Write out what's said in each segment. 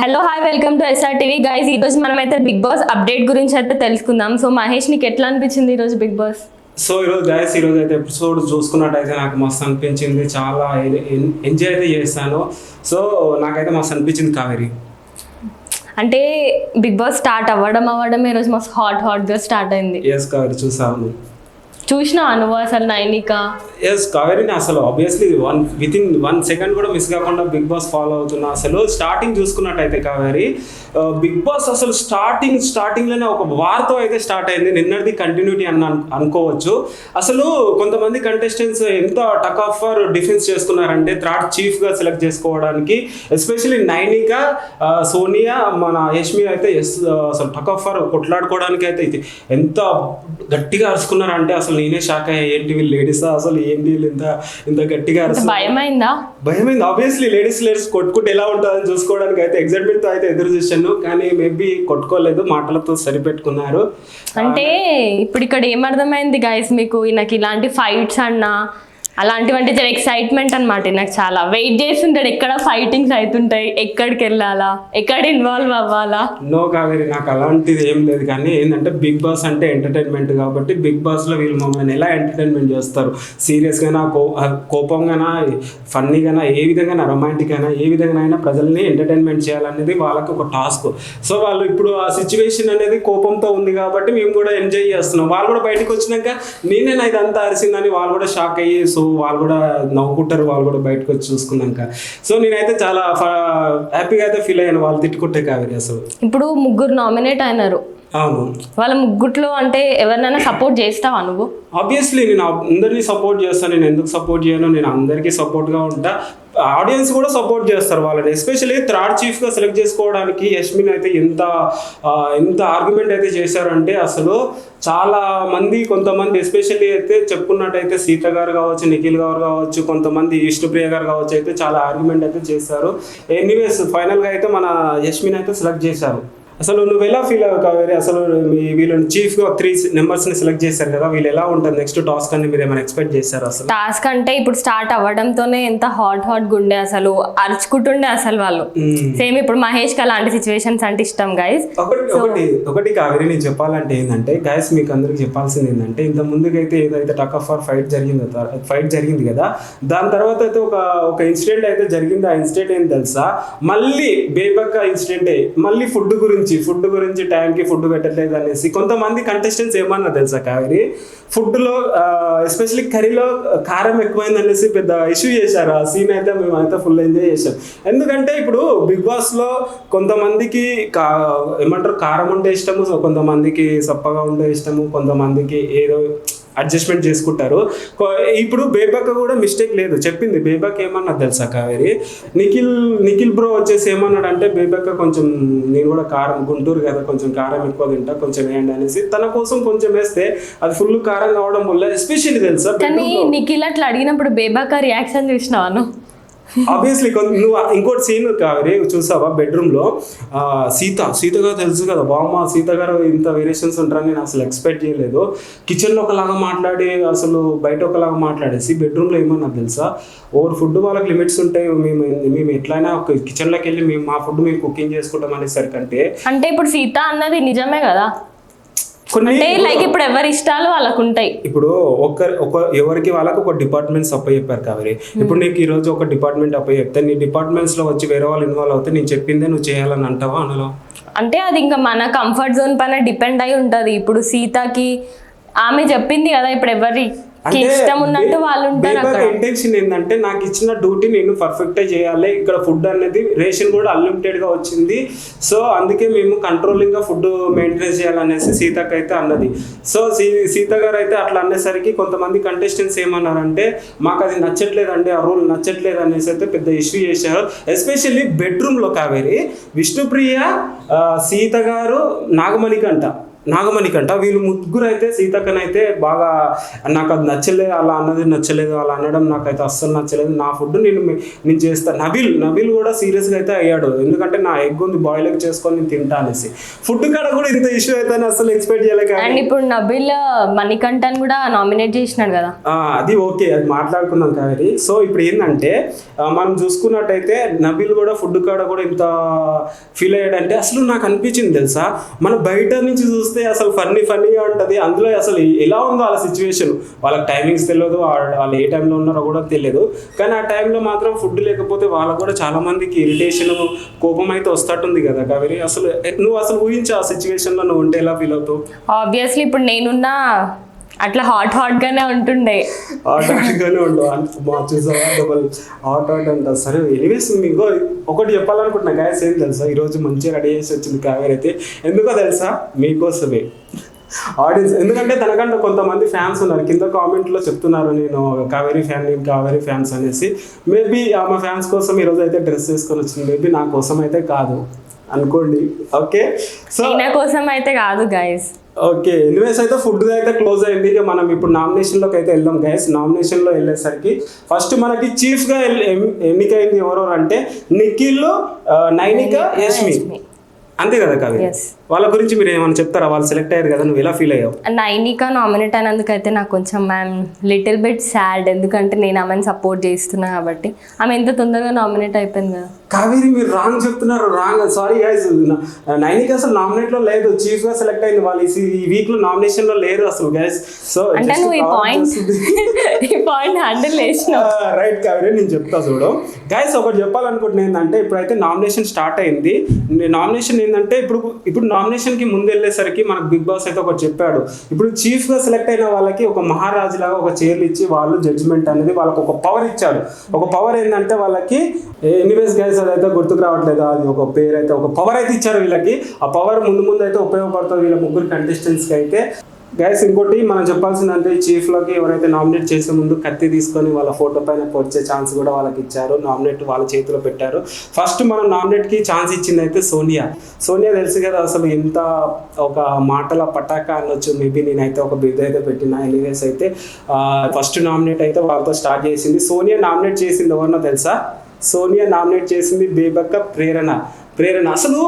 Hello hi welcome to SR TV guys. ఈ రోజు మనమైతే బిగ్ బాస్ అప్డేట్ గురించి అయితే తెలుసుకుందాం. సో మహేష్, నీకు ఎట్లా అనిపించింది ఈ రోజు బిగ్ బాస్? సో ఈరోజు అయితే ఎపిసోడ్ చూసుకున్నట్టయితే నాకు మస్తు అనిపించింది, చాలా ఎంజాయ్ అయితే చేస్తాను. సో నాకైతే మస్తు అనిపించింది కావేరి. అంటే బిగ్ బాస్ స్టార్ట్ అవ్వడం ఈ రోజు మస్తు హాట్గా స్టార్ట్ అయింది. ఎస్ కావేరి, చూసాను. చూసినావా నువ్వు అసలు నైనిక? ఎస్ కావేరిని అసలు ఆబ్వియస్లీ వితిన్ 1 సెకండ్ కూడా మిస్ కాకుండా బిగ్ బాస్ ఫాలో అవుతున్నా. అసలు స్టార్టింగ్ చూసుకున్నట్టయితే కావేరి, బిగ్ బాస్ అసలు స్టార్టింగ్లోనే ఒక వార్తో అయితే స్టార్ట్ అయింది. నిన్నటిది కంటిన్యూటీ అనుకోవచ్చు. అసలు కొంతమంది కంటెస్టెంట్స్ ఎంత టక్ ఆఫ్ ఫర్ డిఫెన్స్ చేసుకున్నారంటే థర్డ్ చీఫ్గా సెలెక్ట్ చేసుకోవడానికి, ఎస్పెషల్లీ నైనిక, సోనియా, మన యష్మి అయితే అసలు టక్ ఆఫ్ ఫర్ కొట్లాడుకోవడానికి అయితే ఎంత గట్టిగా అరుచుకున్నారంటే అసలు నేనే షాక్ అయ్యా. ఏంటి వీళ్ళు లేడీస్ అసలు ఏంటి ఇంత గట్టిగా భయమైంది. ఆబ్వియస్లీ లేడీస్ కొట్టుకుంటే ఎలా ఉంటుందని చూసుకోవడానికి అయితే ఎగ్జైట్మెంట్ తో అయితే ఎదురు చూసాను. కానీ మేబీ కొట్టుకోలేదు, మాటలతో సరిపెట్టుకున్నారు. అంటే ఇప్పుడు ఇక్కడ ఏమర్థమైంది గైస్ మీకు, నాకు ఇలాంటి ఫైట్స్ అన్నా అలాంటివంటే చాలా ఎక్సైట్మెంట్ అనమాట. నాకు చాలా వెయిట్ చేస్తుంటాడు, ఎక్కడ ఫైటింగ్స్ అవుతుంటాయి, ఎక్కడికి వెళ్ళాలా, ఎక్కడ ఇన్వాల్వ్ అవ్వాలా. నో కావేరి, నాకు అలాంటిది ఏం లేదు. కానీ ఏంటంటే బిగ్ బాస్ అంటే ఎంటర్టైన్మెంట్ కాబట్టి బిగ్ బాస్లో వీళ్ళు మమ్మల్ని ఎలా ఎంటర్టైన్మెంట్ చేస్తారు, సీరియస్గానా, కోపంగానా, ఫన్నీగానా, ఏ విధంగా రొమాంటిక్ అయినా ఏ విధంగా అయినా ప్రజల్ని ఎంటర్టైన్మెంట్ చేయాలనేది వాళ్ళకి ఒక టాస్క్. సో వాళ్ళు ఇప్పుడు ఆ సిచ్యువేషన్ అనేది కోపంతో ఉంది కాబట్టి మేము కూడా ఎంజాయ్ చేస్తున్నాం. వాళ్ళు కూడా బయటకు వచ్చినాక నేనేనా ఇదంతా అరిసిందని వాళ్ళు కూడా షాక్ అయ్యి, సో వాళ్ళు కూడా నవ్వుకుంటారు, వాళ్ళు కూడా బయటకు వచ్చి చూసుకున్నాక. సో నేనైతే చాలా హ్యాపీగా అయితే ఫీల్ అయ్యాను వాళ్ళు తిట్టుకుంటే కావేరి. అసలు ఇప్పుడు 3 నామినేట్ అయినారు. అవును, వాళ్ళ ముగ్గుట్లో అంటే ఎవరినైనా సపోర్ట్ చేస్తావా నువ్వు? ఆబ్వియస్లీ నేను అందరినీ సపోర్ట్ చేస్తాను. నేను ఎందుకు సపోర్ట్ చేయను, నేను అందరికీ సపోర్ట్గా ఉంటా. ఆడియన్స్ కూడా సపోర్ట్ చేస్తారు వాళ్ళని. ఎస్పెషల్లీ థర్డ్ చీఫ్గా సెలెక్ట్ చేసుకోవడానికి యష్మిన్ అయితే ఎంత ఆర్గ్యుమెంట్ అయితే చేశారంటే అసలు చాలా మంది, కొంతమంది ఎస్పెషల్లీ అయితే చెప్పుకున్నట్టయితే సీత గారు కావచ్చు, నిఖిల్ గారు కావచ్చు, కొంతమంది విష్ణుప్రియ గారు కావచ్చు, అయితే చాలా ఆర్గ్యుమెంట్ అయితే చేశారు. ఎనీవేస్ ఫైనల్గా అయితే మన యష్మిన్ అయితే సెలెక్ట్ చేశారు. అసలు నువ్వు ఎలా ఫీల్ అవ్వవు కావేరి? అసలు వీళ్ళని చీఫ్గా 3 మెంబర్స్ని సెలెక్ట్ చేశారు కదా, వీళ్ళు ఎలా ఉంటుంది నెక్స్ట్ టాస్క్ అని మీరు ఏమైనా ఎక్స్పెక్ట్ చేశారు? అసలు టాస్క్ అంటే ఇప్పుడు స్టార్ట్ అవ్వడంతోనే ఎంత హాట్ గుండే, అసలు అరుచుకుంటుండే అసలు వాళ్ళు. సేమ్ ఇప్పుడు మహేష్ కి అలాంటి సిచ్యువేషన్స్ అంటే ఇష్టం గైస్. ఒకటి కావేరి, నేను చెప్పాలంటే ఏంటంటే గైస్, మీకు అందరికి చెప్పాల్సింది ఏంటంటే, ఇంత ముందుకైతే ఏదైతే టక్ ఆఫ్ ఫర్ ఫైట్ జరిగింది కదా, దాని తర్వాత అయితే ఒక ఇన్సిడెంట్ అయితే జరిగింది. ఆ ఇన్సిడెంట్ ఏం తెలుసా, మళ్ళీ బేబక్క ఇన్సిడెంట్, మళ్ళీ ఫుడ్ గురించి టైంకి ఫుడ్ పెట్టట్లేదు అనేసి కొంతమంది కంటెస్టెంట్స్ ఏమన్నా తెలుసా కావేరి, ఫుడ్లో ఎస్పెషల్లీ కర్రీలో కారం ఎక్కువైంది అనేసి పెద్ద ఇష్యూ చేశారు. ఆ సీన్ అయితే మేమైతే ఫుల్ ఎంజాయ్ చేసాం. ఎందుకంటే ఇప్పుడు బిగ్ బాస్లో కొంతమందికి ఏమంటారు కారం ఉంటే ఇష్టము, కొంతమందికి సప్పగా ఉంటే ఇష్టము, కొంతమందికి ఏదో అడ్జస్ట్మెంట్ చేసుకుంటారు. ఇప్పుడు బేబక్క కూడా మిస్టేక్ లేదు, చెప్పింది. బేబక్క ఏమన్నా తెలుసా కావేరి, నిఖిల్ బ్రో వచ్చేసి ఏమన్నాడంటే, బేబక్క కొంచెం నేను కూడా కారం, గుంటూరు కదా కొంచెం కారం ఎక్కువ తింటా, కొంచెం వేయండి అనేసి తన కోసం కొంచెం వేస్తే అది ఫుల్ కారం కావడం వల్ల ఎస్పెషల్లీ తెలుసా. కానీ నిఖిల్ అట్లా అడిగినప్పుడు బేబక్క రియాక్షన్ చూసినావాను? ఆబ్వియస్లీ నువ్వు ఇంకోటి సీన్ కావేరి చూసావా, బెడ్రూమ్లో సీత గారు తెలుసు కదా, బామ్మ సీత గారు ఇంత వేరియేషన్స్ ఉంటారని నేను అసలు ఎక్స్పెక్ట్ చేయలేదు. కిచెన్లో ఒకలాగా మాట్లాడి అసలు బయట ఒకలాగా మాట్లాడేసి బెడ్రూమ్లో ఏమన్నా తెలుసా, ఫుడ్ వాళ్ళకి లిమిట్స్ ఉంటాయి, మేము ఎట్లయినా కిచెన్లోకి వెళ్ళి మా ఫుడ్ మేము కుకింగ్ చేసుకుంటాం అనేసరికంటే. అంటే ఇప్పుడు సీత అన్నది నిజమే కదా, అంటే లైక్ ఇప్పుడు ఎవరి ఇష్టాలు వాళ్ళకు ఉంటాయి. ఇప్పుడు ఎవరికి వాళ్ళకి ఒక డిపార్ట్మెంట్స్ అప్పచెప్పారు కావేరి. ఇప్పుడు నీకు ఈ రోజు ఒక డిపార్ట్మెంట్ అప్పచెప్తే నీ డిపార్ట్మెంట్స్ లో వచ్చి వేరే వాళ్ళు ఇన్వాల్వ్ అవుతే నేను చెప్పిందే నువ్వు చేయాలని అంటావా అనలో? అంటే అది ఇంకా మన కంఫర్ట్ జోన్ పైన డిపెండ్ అయి ఉంటది. ఇప్పుడు సీతకి ఆమె చెప్పింది కదా, ఇప్పుడు ఎవరి ఇష్టం ఉన్నట్టు వాళ్ళు ఉంటారు. ఇంటెన్షన్ ఏంటంటే, నాకు ఇచ్చిన డ్యూటీ నేను పర్ఫెక్ట్ చేయాలి, ఇక్కడ ఫుడ్ అనేది రేషన్ కూడా అన్లిమిటెడ్ గా వచ్చింది, సో అందుకే మేము కంట్రోలింగ్ గా ఫుడ్ మెయింటైన్ చేయాలనేసి సీతకు అయితే అన్నది. సో సీత గారు అయితే అట్లా అనేసరికి కొంతమంది కంటెస్టెంట్స్ ఏమన్నారంటే, మాకు అది నచ్చట్లేదండి, ఆ రూల్ నచ్చట్లేదు అనేసి అయితే పెద్ద ఇష్యూ చేశారు. ఎస్పెషల్లీ బెడ్రూమ్ లో కావేరి, విష్ణుప్రియ, సీత గారు, నాగమణికంట నాగమణికంట వీళ్ళు ముగ్గురు అయితే సీతక్కనైతే బాగా నాకు అది నచ్చలేదు, అలా అన్నది నచ్చలేదు, అలా అనడం నాకైతే అస్సలు నచ్చలేదు, నా ఫుడ్ నేను చేస్తాను. నబీల్ కూడా సీరియస్గా అయితే అయ్యాడు, ఎందుకంటే నా ఎగ్ ఉంది బాయిల్ ఎగ్ చేసుకొని నేను తింటా అనేసి. ఫుడ్ కాడ కూడా ఇంత ఇష్యూ అయితే అసలు ఎక్స్పెక్ట్ చేయలేక. అండ్ ఇప్పుడు నబీల్ మణికంఠన్ కూడా నామినేట్ చేసినాడు కదా. అది ఓకే, అది మాట్లాడుకున్నాం కావేరి. సో ఇప్పుడు ఏంటంటే మనం చూసుకున్నట్టయితే నబీల్ కూడా ఫుడ్ కాడ కూడా ఇంత ఫీల్ అయ్యాడంటే అసలు నాకు అనిపించింది తెలుసా, మన బయట నుంచి చూస్తే అసలు ఫన్నీగా ఉంటుంది, అందులో అసలు ఎలా ఉందో వాళ్ళ సిచ్యువేషన్, వాళ్ళకి టైమింగ్స్ తెలియదు, వాళ్ళు ఏ టైంలో ఉన్నారో కూడా తెలియదు, కానీ ఆ టైంలో మాత్రం ఫుడ్ లేకపోతే వాళ్ళకు కూడా చాలా మందికి ఇరిటేషన్ కోపం అయితే వస్తట్టుంది కదా కావేరి. నువ్వు అసలు ఊహించు ఆ సిచ్యువేషన్లో నువ్వు ఉంటే ఎలా ఫీల్ అవుతావు? ఆబ్వియస్లీ ఇప్పుడు నేనున్నా అట్లా హాట్ గానే ఉంటుండే. హాట్గానే ఉండవు చూసావా, డబల్ హాట్ అంట. సరే ఎనీవేస్ మీకు ఒకటి చెప్పాలనుకుంటున్నా గాయస్, ఏం తెలుసా, ఈరోజు మంచిగా రెడీ చేసి వచ్చింది కావేరి అయితే. ఎందుకో తెలుసా, మీకోసమే ఆడియన్స్, ఎందుకంటే తనకంటే కొంతమంది ఫ్యాన్స్ ఉన్నారు, కింద కామెంట్లో చెప్తున్నారు నేను కావేరి ఫ్యాన్స్ అనేసి. మేబీ ఆమె ఫ్యాన్స్ కోసం ఈరోజు అయితే డ్రెస్ వేసుకొని వచ్చింది, మేబీ నా కోసం అయితే కాదు అనుకోండి. ఓకే, సో నా కోసం అయితే కాదు గైస్. ఓకే, ఎనీవేస్ అయితే ఫుడ్ అయితే క్లోజ్ అయింది. ఇక మనం ఇప్పుడు నామినేషన్లోకి అయితే వెళ్దాం గైస్. నామినేషన్లో వెళ్ళేసరికి ఫస్ట్ మనకి చీఫ్గా ఎన్నికైంది ఎవరు అంటే నిఖిల్, నైనిక, యష్మి, అంతే కదా కవి. వాళ్ళ గురించి మీరు ఏమైనా చెప్తారా? వాళ్ళు సెలెక్ట్ అయ్యారు కదా, నువ్వు ఎలా ఫీల్ అయ్యావు? నైనిక నామినేట్ అయినందుకు అయితే నాకు కొంచెం లిటిల్ బిట్ సాడ్, ఎందుకంటే నేను ఆమెను సపోర్ట్ చేస్తున్నా కాబట్టి. ఆమె ఎంత తొందరగా నామినేట్ అయిపోయింది కదా. కావేరి మీరు రాంగ్ చెప్తున్నారు, రాంగ్. సారీ గైస్, నైనిక అసలు నామినేట్లో లేదు, చీఫ్ గా సెలెక్ట్ అయింది. వాళ్ళు ఈ వీక్ లో నామినేషన్ లో లేరు అసలు గైస్. సో అంటే నువ్వు ఈ పాయింట్ హ్యాండిల్ చేసినావు. రైట్ కావేరి, నేను చెప్తా చూడు గైస్. ఒకటి చెప్పాలనుకుంటున్నా ఏంటంటే, ఇప్పుడైతే నామినేషన్ స్టార్ట్ అయింది. నామినేషన్ ఏంటంటే ఇప్పుడు నామినేషన్ కి ముందు వెళ్ళేసరికి మనకు బిగ్ బాస్ అయితే ఒకటి చెప్పాడు. ఇప్పుడు చీఫ్ గా సెలెక్ట్ అయిన వాళ్ళకి ఒక మహారాజు లాగా ఒక చైర్లు ఇచ్చి వాళ్ళు జడ్జిమెంట్ అనేది వాళ్ళకి ఒక పవర్ ఇచ్చాడు. ఒక పవర్ ఏంటంటే వాళ్ళకి, ఎనీవేస్ గైస్ అదైతే గుర్తుకు రావట్లేదు, అది ఒక పేరు అయితే ఒక పవర్ అయితే ఇచ్చారు వీళ్ళకి. ఆ పవర్ ముందు అయితే ఉపయోగపడుతుంది వీళ్ళ ముగ్గురు కంటెస్టెంట్స్కి అయితే. గైస్ ఇంకోటి మనం చెప్పాల్సిందంటే, చీఫ్లోకి ఎవరైతే నామినేట్ చేసే ముందు కత్తి తీసుకొని వాళ్ళ ఫోటో పైన పొడిచే ఛాన్స్ కూడా వాళ్ళకి ఇచ్చారు. నామినేట్ వాళ్ళ చేతిలో పెట్టారు. ఫస్ట్ మనం నామినేట్కి ఛాన్స్ ఇచ్చింది అయితే సోనియా తెలుసు కదా, అసలు ఎంత ఒక మాటల పటాకా అనొచ్చు. మేబీ నేనైతే ఒక బిడ్ అయితే పెట్టిన. ఎనీవేస్ అయితే ఫస్ట్ నామినేట్ అయితే వాళ్ళతో స్టార్ట్ చేసింది. సోనియా నామినేట్ చేసింది ఎవరినో తెలుసా? సోనియా నామినేట్ చేసింది బేబక్క, ప్రేరణ. అసలు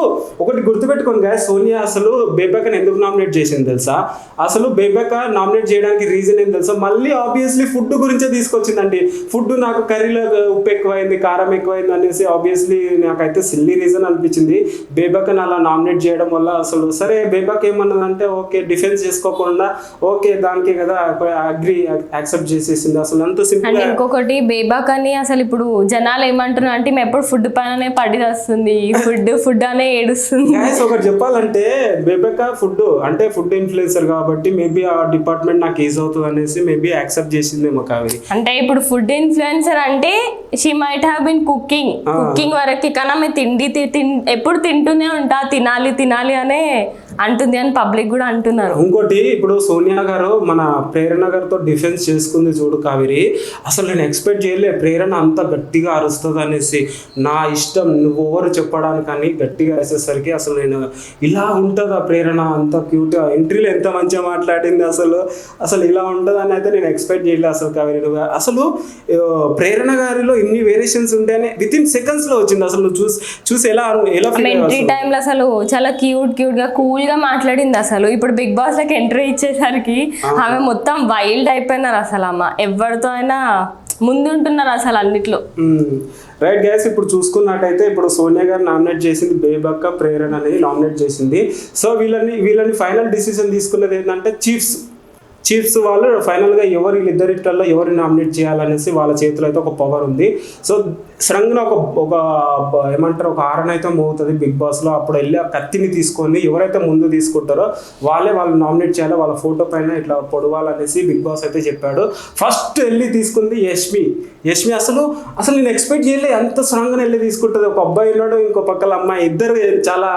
ఒకటి గుర్తుపెట్టుకోండి గాయస్, సోనియా అసలు బేబక్కని ఎందుకు నామినేట్ చేసింది తెలుసా? అసలు బేబక్క నామినేట్ చేయడానికి రీజన్ ఏం తెలుసా? మళ్ళీ ఆబ్వియస్లీ ఫుడ్ గురించే తీసుకొచ్చిందండి. ఫుడ్ నాకు కర్రీలో ఉప్పు ఎక్కువైంది, కారం ఎక్కువైంది అనేసి ఆబ్వియస్లీ నాకైతే సిల్లీ రీజన్ అనిపించింది బేబక్కని అలా నామినేట్ చేయడం వల్ల. అసలు సరే బేబక్క ఏమన్నదంటే ఓకే, డిఫెన్స్ చేసుకోకుండా ఓకే దానికి కదా అగ్రి యాక్సెప్ట్ చేసేసింది. అసలు అంత సింపుల్. ఇంకొకటి బేబక్కని అసలు ఇప్పుడు జనాలు ఏమంటున్నారు అంటే, మేము ఎప్పుడు ఫుడ్ పైననే పడి వస్తుంది, ఫుడ్ అనే ఏడుస్తుంది. ఒకటి చెప్పాలంటే, బేబక్క ఫుడ్ ఇన్ఫ్లుయెన్సర్ కాబట్టి మేబీ ఆ డిపార్ట్మెంట్ నాకు ఈజ్ అవుతుంది అనేసి మేబీ యాక్సెప్ట్ చేసిందేమో కావేరి. అంటే ఇప్పుడు ఫుడ్ ఇన్ఫ్లుయెన్సర్ అంటే she might have been cooking వరకు, కానీ ఆమె ఎప్పుడు తింటూనే ఉంటా, తినాలి అనే అంటుంది అని పబ్లిక్ కూడా అంటున్నారు. ఇంకోటి ఇప్పుడు సోనియా గారు మన ప్రేరణ గారితో డిఫెన్స్ చేసుకుంది చూడు కావేరి, అసలు నేను ఎక్స్పెక్ట్ చేయలే ప్రేరణ అంత గట్టిగా అరుస్తుంది అనేసి. నా ఇష్టం నువ్వు ఓవర్ చెప్పడానికి అని గట్టిగా అరిసేసరికి అసలు నేను ఇలా ఉంటుందా ప్రేరణ, అంత క్యూట్గా ఎంట్రీలో ఎంత మంచిగా మాట్లాడింది, అసలు ఇలా ఉంటుందని అయితే నేను ఎక్స్పెక్ట్ చేయలేదు అసలు కావేరి. అసలు ప్రేరణ గారిలో ఇన్ని వేరియేషన్స్ ఉంటాయని విత్ ఇన్ సెకండ్స్ లో వచ్చింది. అసలు నువ్వు చూసి ఎలా ఎంట్రీ టైంలో అసలు చాలా క్యూట్ గా కూల్ గా మాట్లాడింది. అసలు ఇప్పుడు బిగ్ బాస్ లకి ఎంట్రీ ఇచ్చేసరికి ఆమె మొత్తం వైల్డ్ అయిపోయినారు. అసలు ఆమె ఎవరితో అయినా ముందుంటున్నారు అసలు అన్నిట్లో. రైట్ గైస్, ఇప్పుడు చూసుకున్నట్టయితే ఇప్పుడు సోనియా గారు నామినేట్ చేసింది బేబక్క, ప్రేరణ అనేది నామినేట్ చేసింది. సో వీళ్ళని ఫైనల్ డిసిజన్ తీసుకున్నది ఏంటంటే చీఫ్స్ వాళ్ళు ఫైనల్గా వీళ్ళిద్దరిలో ఎవరిని నామినేట్ చేయాలనేసి వాళ్ళ చేతిలో అయితే ఒక పవర్ ఉంది. సో సడన్గా ఒక ఏమంటారు, ఒక హారన్ అయితే మోగుతుంది బిగ్ బాస్లో. అప్పుడు వెళ్ళి ఆ కత్తిని తీసుకొని ఎవరైతే ముందు తీసుకుంటారో వాళ్ళు నామినేట్ చేయాలి, వాళ్ళ ఫోటో పైన ఇట్లా పొడవాలనేసి బిగ్ బాస్ అయితే చెప్పాడు. ఫస్ట్ వెళ్ళి తీసుకుంది యష్మి. అసలు నేను ఎక్స్పెక్ట్ చేయలేదు అంత స్ట్రాంగ్గా వెళ్ళి తీసుకుంటుంది. ఒక అబ్బాయి ఉన్నాడు, ఇంకో పక్కల అమ్మాయి, ఇద్దరు చాలా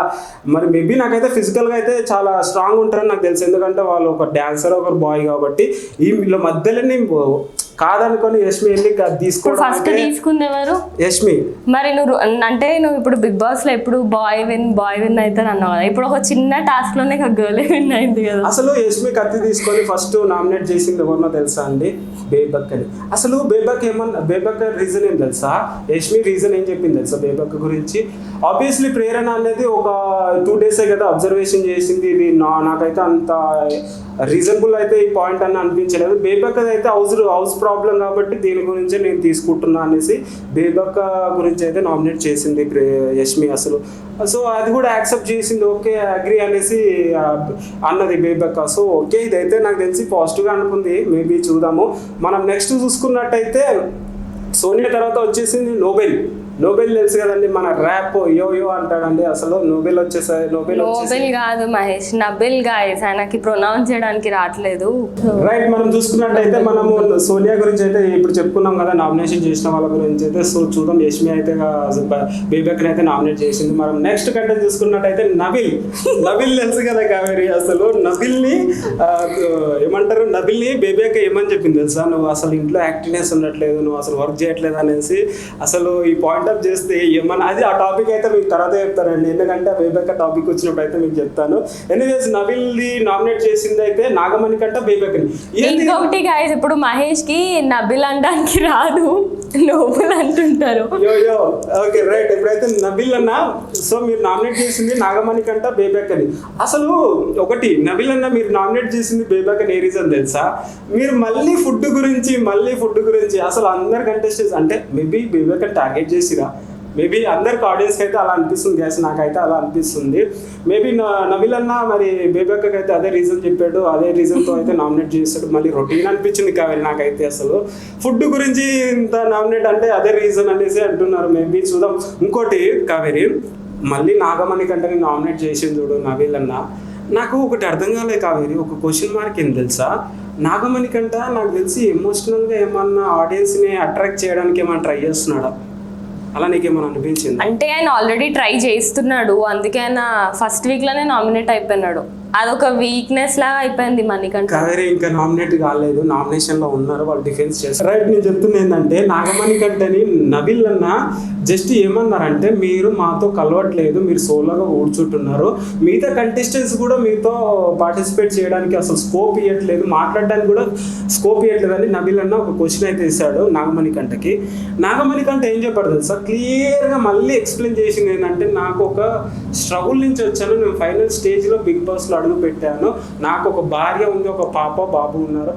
మరి మేబీ నాకైతే ఫిజికల్గా అయితే చాలా స్ట్రాంగ్ ఉంటారని నాకు తెలుసు. ఎందుకంటే వాళ్ళు ఒక డాన్సర్, ఒకరు బాయ్ కాబట్టి వీళ్ళ మధ్యలోనే కాదనుకొని యష్మి వెళ్ళి ఇప్పుడు తీసుకోవడం ఫస్ట్ తీసుకుంది ఎవరు? యష్మి. మరి నువ్వు ఇప్పుడు బిగ్ బాస్ లో ఎప్పుడు బాయ్ విన్ అవుతాను అన్నావు కదా, ఇప్పుడు ఒక చిన్న టాస్క్ లోనే గర్ల్ విన్ అయింది కదా. అసలు యష్మి కత్తి తీసుకొని ఫస్ట్ నామినేట్ చేసింది ఎవరినో తెలుసా అండి? బేబక్ అని. అసలు బేబక్ రీజన్ ఏం తెలుసా? యష్మి రీజన్ ఏం చెప్పింది తెలుసా బేబక్ గురించి? ఆబ్వియస్లీ ప్రేరణ అనేది ఒక 2 days కదా అబ్జర్వేషన్ చేసింది. ఇది నాకైతే అంత రీజనబుల్ అయితే ఈ పాయింట్ అని అనిపించలేదు. బేబక్ అయితే హౌస్ ప్రాబ్లం కాబట్టి దీని గురించే నేను తీసుకుంటున్నా అనేసి బేబక్ గురించి అయితే నామినేట్ చేసింది యష్మి అసలు. సో అది కూడా యాక్సెప్ట్ చేసింది, ఓకే అగ్రి అనేసి అన్నది బేబక్. సో ఓకే ఇదైతే నాకు తెలిసి పాజిటివ్గా అనుకుంది. మేబీ చూద్దాము. మనం నెక్స్ట్ చూసుకున్నట్టయితే సోనియా తర్వాత వచ్చేసింది నోబెల్ తెలుసు కదండి, మన ర్యాప్ యో అంటాడండి. అసలు నోబెల్ వచ్చేసారి నోబెల్ కాదు మహేష్, నబిల్ గాయస్, ఆయనకి ప్రొనౌన్స్ చేయడానికి రావట్లేదు. రైట్. మనం చూసుకున్నట్టయితే మనము సోనియా గురించి అయితే ఇప్పుడు చెప్పుకున్నాం కదా, నామినేషన్ చేసిన వాళ్ళ గురించి అయితే. సో చూద్దాం, యష్మి అయితే బేబక్ అయితే నామినేట్ చేసింది. మనం నెక్స్ట్ కంటెంట్ చూసుకున్నట్టయితే నబిల్ తెలుసు కదా కావేరి. అసలు నబిల్ని బేబక్ ఏమని చెప్పింది తెలుసా? నువ్వు అసలు ఇంట్లో యాక్టివ్నెస్ ఉండట్లేదు, నువ్వు అసలు వర్క్ చేయట్లేదు అనేసి అసలు ఈ పాయింట్ అప్ చేస్తే ఏమన్నా అది ఆ టాపిక్ అయితే మీకు తర్వాత చెప్తానండి, ఎందుకంటే బేబక్ టాపిక్ వచ్చినప్పుడు అయితే మీకు చెప్తాను. ఎనీవేస్ నబిల్ని నామినేట్ చేసింది అయితే నాగమణి కంటే బేబక్. ఇంకొకటి గాయస్, ఇప్పుడు మహేష్ కి నబిల్ అనడానికి రాదు, నోబెల్ అంటుంటారు. Okay right. ఇప్పుడైతే నబిల్ అన్న, సో మీరు నామినేట్ చేసింది నాగమణి కంట బేబక్ అని. అసలు ఒకటి నబిల్ అన్న మీరు నామినేట్ చేసింది బేబక్ అని ఏ రీజన్ తెలుసా? మీరు మళ్ళీ ఫుడ్ గురించి అసలు అందరు కంటెస్టెంట్స్ అంటే మేబీ బేబక్ టార్గెట్ చేసిరా, మేబీ అందరికి ఆడియన్స్కి అయితే అలా అనిపిస్తుంది గ్యాస్, నాకైతే అలా అనిపిస్తుంది. మేబీ నబిల్ అన్న మరి బేబక్ అయితే అదే రీజన్ చెప్పాడు, అదే రీజన్తో అయితే నామినేట్ చేస్తాడు. మళ్ళీ రొటీన్ అనిపించింది కావేరి నాకైతే. అసలు ఫుడ్ గురించి ఇంత నామినేట్ అంటే అదే రీజన్ అనేసి అంటున్నారు. మేబీ చూద్దాం. ఇంకోటి కావేరి, మళ్ళీ నాగమణి కంటే నామినేట్ చేసింది చూడు నబిల్ అన్న. నాకు ఒకటి అర్థం కాలే కావేరి, ఒక క్వశ్చన్ మార్క్ ఏం తెలుసా? నాగమణి కంట నాకు తెలిసి ఎమోషనల్గా ఏమన్నా ఆడియన్స్ని అట్రాక్ట్ చేయడానికి ఏమన్నా ట్రై చేస్తున్నాడా? అలా నీకేమన్నా అనిపించింది? అంటే ఆయన ఆల్రెడీ ట్రై చేస్తున్నాడు, అందుకే ఆయన ఫస్ట్ వీక్ లోనే నామినేట్ అయిపోయినాడు. అదొక వీక్నెస్ లాగా అయిపోయింది మణికంఠ. కావేరి ఇంకా నామినేట్ కాలేదు, నామినేషన్ లో ఉన్నారు, వాళ్ళు డిఫెన్స్ చేస్తారు. రైట్. నేను చెప్తుంది ఏంటంటే నాగమణి కంటని నబిల్ అన్న జస్ట్ ఏమన్నారంటే మీరు మాతో కలవట్లేదు, మీరు సోలోగా కూర్చుంటున్నారు, మిగతా కంటెస్టెంట్స్ కూడా మీతో పార్టిసిపేట్ చేయడానికి అసలు స్కోప్ ఇవ్వట్లేదు, మాట్లాడడానికి కూడా స్కోప్ ఇవ్వట్లేదు అని నబిల్ అన్న ఒక క్వశ్చన్ అయితే ఇస్తాడు నాగమణి కంటకి. నాగమణి కంట ఏం చెప్పాడు తెలుసా? క్లియర్గా మళ్ళీ ఎక్స్ప్లెయిన్ చేసింది ఏంటంటే, నాకు ఒక స్ట్రగుల్ నుంచి వచ్చాను, నేను ఫైనల్ స్టేజ్లో బిగ్ బాస్లో అడుగు పెట్టాను, నాకు ఒక భార్య ఉంది, ఒక బాబు ఉన్నారు,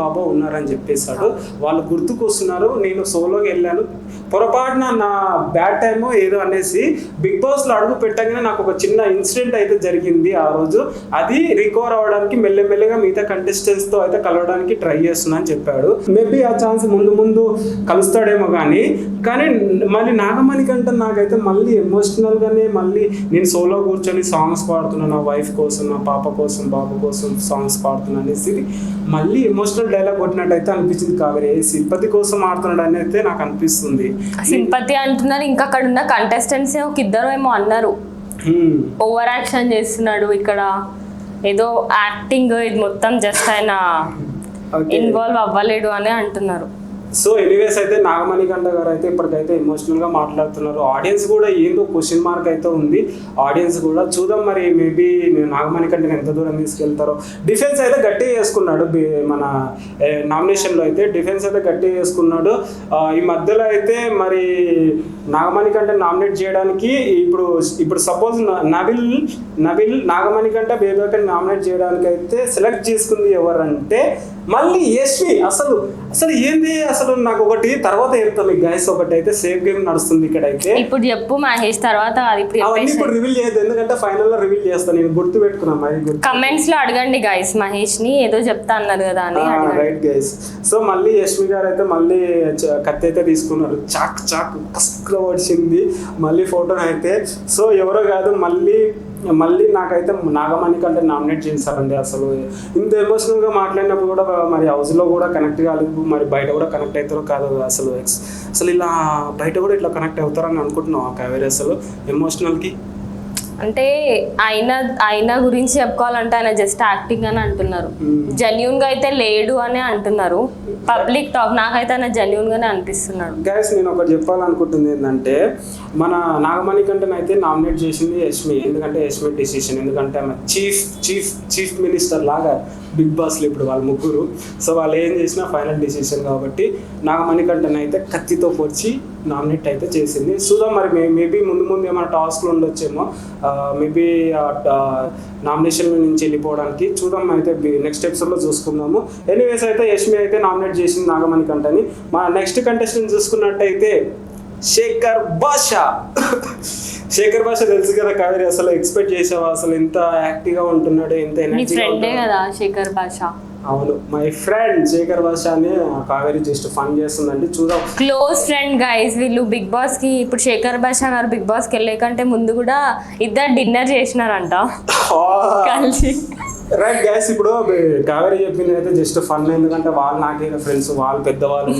బాబు ఉన్నారని చెప్పేశాడు. వాళ్ళు గుర్తుకు వస్తున్నారు, నేను సోలోకి వెళ్ళాను, పొరపాటున నా బ్యాడ్ టైమ్ ఏదో అనేసి బిగ్ బాస్లో అడుగు పెట్టగానే నాకు ఒక చిన్న ఇన్సిడెంట్ అయితే జరిగింది ఆ రోజు, అది రికవర్ అవ్వడానికి మెల్లమెల్లగా మిగతా కంటెస్టెంట్స్తో అయితే కలవడానికి ట్రై చేస్తున్నా అని చెప్పాడు. మేబీ ఆ ఛాన్స్ ముందు కలుస్తాడేమో కానీ మళ్ళీ నాగమణి కంటే నాకైతే మళ్ళీ ఎమోషనల్గానే మళ్ళీ నేను సోలో కూర్చొని సాంగ్స్ పాడుతున్నాను, నా వైఫ్ కోసం, నా పాప కోసం, బాబు కోసం సాంగ్స్ పాడుతున్నాను అనేసి మళ్ళీ ఎమోషనల్ డైలాగ్ కొట్టినట్టయితే అనిపించింది కావేరి. సింపతి కోసం ఆడుతున్నాడు అని అయితే నాకు అనిపిస్తుంది. సింపతి అంటున్నారు, ఇంకా అక్కడ ఉన్న కంటెస్టెంట్స్ ఒక ఇద్దరు ఏమో అన్నారు ఓవర్ యాక్షన్ చేస్తున్నాడు ఇక్కడ, ఏదో యాక్టింగ్, ఇది మొత్తం జస్ట్ ఆయన ఇన్వాల్వ్ అవ్వలేడు అని అంటున్నారు. సో ఎనీవేస్ అయితే నాగమణి కంట గారు అయితే ఇప్పటికైతే ఎమోషనల్గా మాట్లాడుతున్నారు. ఆడియన్స్ కూడా ఏందో క్వశ్చన్ మార్క్ అయితే ఉంది, ఆడియన్స్ కూడా చూద్దాం మరి మేబీ నాగమణి కంటే ఎంత దూరం తీసుకెళ్తారో. డిఫెన్స్ అయితే గట్టిగా చేసుకున్నాడు, మన నామినేషన్లో అయితే డిఫెన్స్ అయితే గట్టిగా చేసుకున్నాడు. ఈ మధ్యలో అయితే మరి నాగమణి కంటే నామినేట్ చేయడానికి ఇప్పుడు సపోజ్ నబిల్ నాగమణి కంటే బేబక్ నామినేట్ చేయడానికి అయితే సెలెక్ట్ చేసుకుంది ఎవరంటే మళ్ళీ యష్మి. అసలు ఏంది అసలు నాకు ఒకటి తర్వాత చెప్తాను మీకు గైస్. ఒకటి అయితే సేఫ్ గేమ్ నడుస్తుంది ఇక్కడ అయితే. ఇప్పుడు చెప్పు మహేష్, తర్వాత ఇప్పుడు రివీల్ చేయదు, ఎందుకంటే ఫైనల్ లో రివీల్ చేస్తాను, నేను గుర్తు పెట్టుకున్నాను. కమెంట్స్ లో అడగండి గైస్, మహేష్ ని ఏదో చెప్తా అన్నారు కదా అని. Right guys. సో మళ్ళీ యష్మి గారు అయితే మళ్ళీ కత్తి అయితే తీసుకున్నారు, చాక్ కస్గా వచ్చింది మళ్ళీ ఫోటోని అయితే. సో ఎవరో కాదు, మళ్ళీ నాకైతే నాగమణి కంటే నామినేట్ చేశారండి. అసలు ఇంత ఎమోషనల్గా మాట్లాడినప్పుడు కూడా మరి హౌస్లో కూడా కనెక్ట్ కాలేదు, మరి బయట కూడా కనెక్ట్ అవుతారో కాదు. అసలు ఇలా బయట కూడా ఇట్లా కనెక్ట్ అవుతారని అనుకుంటున్నాం కావేరి అసలు ఎమోషనల్కి. అంటే ఆయన గురించి చెప్పుకోవాలంటే ఆయన జస్ట్ యాక్టింగ్ అని అంటున్నారు. జెన్యున్ గా అయితే లేడు అని అంటున్నారు పబ్లిక్ టాక్. నాకైతే ఆయన జెన్యున్ గానే అనిపిస్తున్నాడు. గైస్ నేను ఒకటి చెప్పాలనుకుంటుంది ఏంటంటే మన నాగమణి కంటే అయితే నామినేట్ చేసింది యష్మి. ఎందుకంటే యష్మి డిసిషన్, ఎందుకంటే ఆమె చీఫ్ మినిస్టర్ లాగా బిగ్ బాస్లో ఇప్పుడు వాళ్ళ ముగ్గురు. సో వాళ్ళు ఏం చేసినా ఫైనల్ డిసిషన్ కాబట్టి నాగమణి కంటే అయితే కత్తితో పొడిచి నామినేట్ అయితే చేసింది. చూద్దాం మరి మేబీ ముందు ఏమైనా టాస్క్లు ఉండొచ్చేమో మేబీ నామినేషన్ నుంచి వెళ్ళిపోవడానికి. చూద్దాం అయితే నెక్స్ట్ ఎపిసోడ్లో చూసుకుందాము. ఎనీవేస్ అయితే యష్మి అయితే నామినేట్ చేసింది నాగమణి కంటని. మా నెక్స్ట్ కంటెస్టెంట్ చూసుకున్నట్టయితే శేఖర్ భాషా. శేఖర్ భాష తెలుసు కదా కావేరి, అసలు ఎక్స్పెక్ట్ చేసావా అసలు ఎంత యాక్టివ్గా ఉంటున్నాడు, ఎంత ఎనర్జీగా కదా శేఖర్ భాష? అవును, మై ఫ్రెండ్ శేఖర్ భాష అని కావేరి జస్ట్ ఫన్ చేస్తుందండి. చూద్దాం. క్లోజ్ ఫ్రెండ్ గైస్ వీళ్ళు బిగ్ బాస్ కి. ఇప్పుడు శేఖర్ భాష గారు బిగ్ బాస్ కి వెళ్ళే కంటే ముందు కూడా ఇద్దరు డిన్నర్ చేసినారంట కలిసి. రైట్ గైస్, ఇప్పుడు కావేరి చెప్పింది అయితే జస్ట్ ఫన్, ఎందుకంటే వాళ్ళు నాకైనా ఫ్రెండ్స్, వాళ్ళు పెద్దవాళ్ళు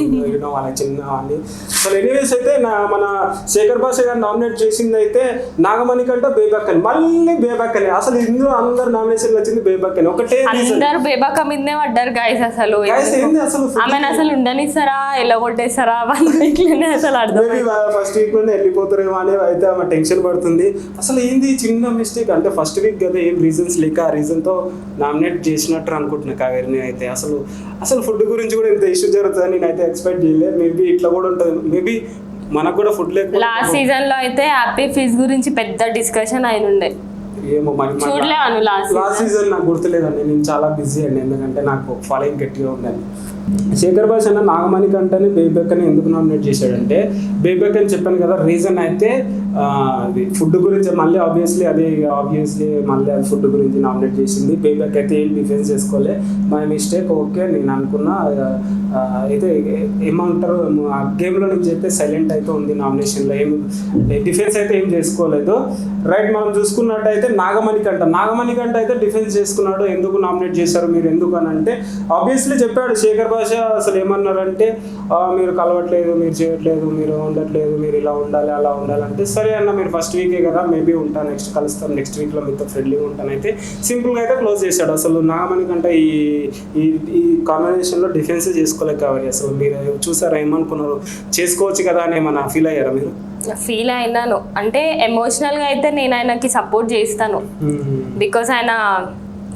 వాళ్ళ చిన్న వాళ్ళు. అసలు ఎనీవేస్ అయితే మన శేఖర్ భాష గారు నామినేట్ చేసింది అయితే నాగమణి కంటే బేబక్ అని, మళ్ళీ బేబక్ అని. అసలు ఇందులో అందరు నామినేషన్ వచ్చింది బేబక్ అని. ఒకటే అందరు బేబక్క మీదనే పడ్డారు గైస్. అసలు ఆమెను అసలు ఉండనిస్తారా ఎలా కొట్టేస్తారా అసలు అర్థం. ఫస్ట్ వీక్ లోనే వెళ్ళిపోతారేమో అని అయితే ఆమె టెన్షన్ పడుతుంది. అసలు ఏంది చిన్న మిస్టేక్ అంటే ఫస్ట్ వీక్ కదా, ఏం రీజన్స్ లేక ఆ రీజన్ తో నామినేట్ చేసినట్టు అనుకుంటున్నా కావేరిని అయితే. అసలు ఫుడ్ గురించి కూడా ఇంత ఇష్యూ జరుగుతుందని నేనైతే ఎక్స్పెక్ట్ చేయలేదు. మేబీ ఇట్లా కూడా ఉంటుంది, మేబీ మనకు కూడా ఫుడ్ లేకపోతే. లాస్ట్ సీజన్ లో అయితే హ్యాపీ ఫీజ్ గురించి పెద్ద డిస్కషన్ అయినుండే. ఏమో మరి లాస్ట్ సీజన్ నాకు గుర్తులేదండి, నేను చాలా బిజీ అండి, ఎందుకంటే నాకు ఫాలోయింగ్ గట్టిగా ఉందండి. శేఖర్ భాష అన్న నాగమణి కంటని బేబక్ అని ఎందుకు నామినేట్ చేశాడంటే, బేబక్ అని చెప్పాను కదా రీజన్ అయితే అది ఫుడ్ గురించి. మళ్ళీ ఆబ్వియస్లీ మళ్ళీ అది ఫుడ్ గురించి నామినేట్ చేసింది. బేబక్ అయితే ఏం డిఫెన్స్ చేసుకోలే, మై మిస్టేక్, ఓకే నేను అనుకున్నా. అయితే ఏమంటారు ఆ గేమ్లో నుంచి అయితే సైలెంట్ అయితే ఉంది, నామినేషన్లో ఏం డిఫెన్స్ అయితే ఏం చేసుకోలేదు. రైట్, మనం చూసుకున్నట్టయితే నాగమణి కంట అయితే డిఫెన్స్ చేసుకున్నాడు. ఎందుకు నామినేట్ చేశారు మీరు ఎందుకు అని అంటే ఆబ్వియస్లీ చెప్పాడు శేఖర్ భాష. అసలు ఏమన్నారంటే మీరు కలవట్లేదు, మీరు చేయట్లేదు, మీరు ఉండట్లేదు, మీరు ఇలా ఉండాలి అలా ఉండాలంటే, సరే అన్న మీరు ఫస్ట్ వీకే కదా మేబీ ఉంటాను, నెక్స్ట్ కలుస్తాను, నెక్స్ట్ వీక్లో మీతో ఫ్రెండ్లీగా ఉంటానైతే సింపుల్గా అయితే క్లోజ్ చేశాడు. అసలు నాగమణి కంటే ఈ కాంబినేషన్లో డిఫెన్స్ చేసుకోలేక కావాలి. అసలు మీరు చూసారా, ఏమనుకున్నారు, చేసుకోవచ్చు కదా అని ఏమన్నా ఫీల్ అయ్యారా మీరు? ఫీల్ అయినాను అంటే ఎమోషనల్గా అయితే నేను ఆయనకి సపోర్ట్ చేస్తాను. బికాస్ ఆయన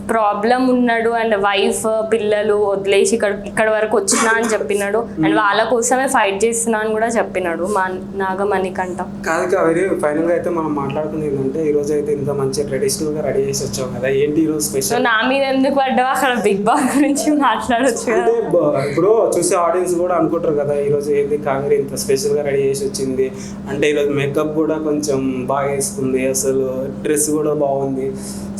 ప్రాబ్లం ఉన్నాడు అండ్ వైఫ్ పిల్లలు వదిలేసి ఇక్కడ వరకు వచ్చినా అని చెప్పినాడు. అండ్ వాళ్ళ కోసమే ఫైట్ చేస్తున్నా అని కూడా చెప్పినాడు మా నాగమణి కంట. కాదు కావేరి, ఫైనల్ గా అయితే మనం మాట్లాడుకునేది ఏంటంటే ఈ రోజు అయితే ఇంత మంచి ట్రెడిషనల్ గా రెడీ చేసి వచ్చాం కదా, ఏంటి ఈ రోజు స్పెషల్? నా మీద ఎందుకు పడ్డావు, అక్కడ బిగ్ బాస్ గురించి మాట్లాడొచ్చు. అంటే ఇప్పుడు చూసే ఆడియన్స్ కూడా అనుకుంటారు కదా ఈ రోజు ఏంటి కావేరి ఇంత స్పెషల్ గా రెడీ చేసి వచ్చింది అంటే. ఈరోజు మేకప్ కూడా కొంచెం బాగా వేసుకుంది, అసలు డ్రెస్ కూడా బాగుంది,